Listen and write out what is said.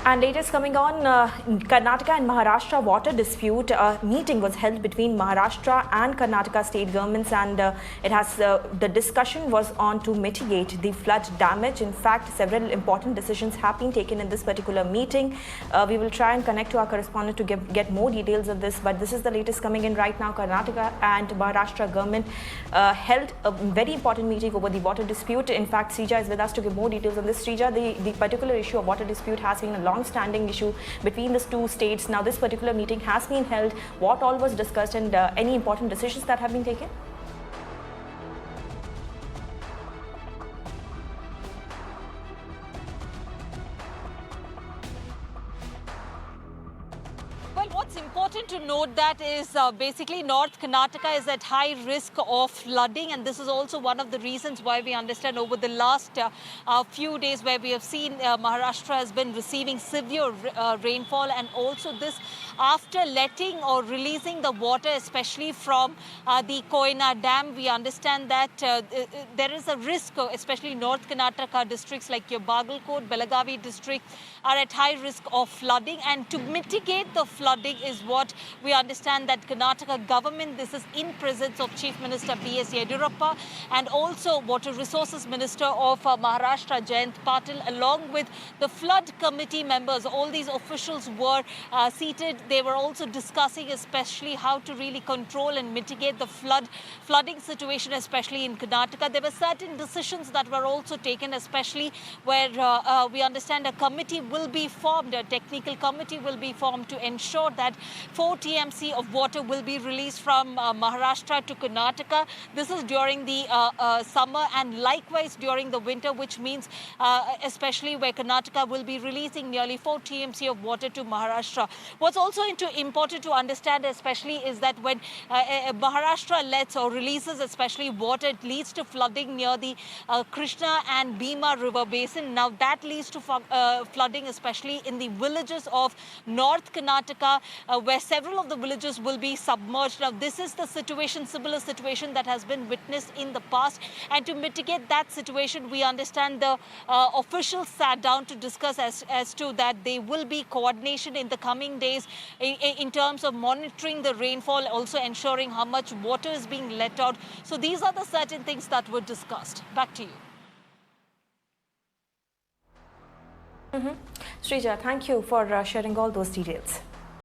And latest coming on, Karnataka and Maharashtra water dispute. Meeting was held between Maharashtra and Karnataka state governments, and the discussion was on to mitigate the flood damage. In fact, several important decisions have been taken in this particular meeting. We will try and connect to our correspondent to get more details of this, but this is the latest coming in right now. Karnataka and Maharashtra government held a very important meeting over the water dispute. In fact, Srija is with us to give more details on this. Srija, the particular issue of water dispute has been a long-standing issue between the two states. Now, this particular meeting has been held. What all was discussed, and any important decisions that have been taken? Well, what's important to note that is basically North Karnataka is at high risk of flooding, and this is also one of the reasons why we understand over the last few days where we have seen Maharashtra has been receiving severe rainfall, and also this after letting or releasing the water, especially from the Koyna Dam. We understand that there is a risk, especially North Karnataka districts like your Bagalkot, Belagavi district are at high risk of flooding, and to mitigate the flooding is what we understand that Karnataka government, this is in presence of Chief Minister B.S. Yediyurappa and also Water Resources Minister of Maharashtra Jayant Patil, along with the flood committee members. All these officials were seated. They were also discussing especially how to really control and mitigate the flooding situation, especially in Karnataka. There were certain decisions that were also taken, especially where we understand a committee will be formed, a technical committee will be formed to ensure that 4 TMC of water will be released from Maharashtra to Karnataka. This is during the summer and likewise during the winter, which means especially where Karnataka will be releasing nearly 4 TMC of water to Maharashtra. What's also important to understand especially is that when Maharashtra lets or releases especially water, it leads to flooding near the Krishna and Bhima river basin. Now that leads to flooding especially in the villages of North Karnataka, where several of the villages will be submerged. Now, this is the situation, similar situation that has been witnessed in the past. And to mitigate that situation, we understand the officials sat down to discuss as to that there will be coordination in the coming days in terms of monitoring the rainfall, also ensuring how much water is being let out. So these are the certain things that were discussed. Back to you. Srija, thank you for sharing all those details.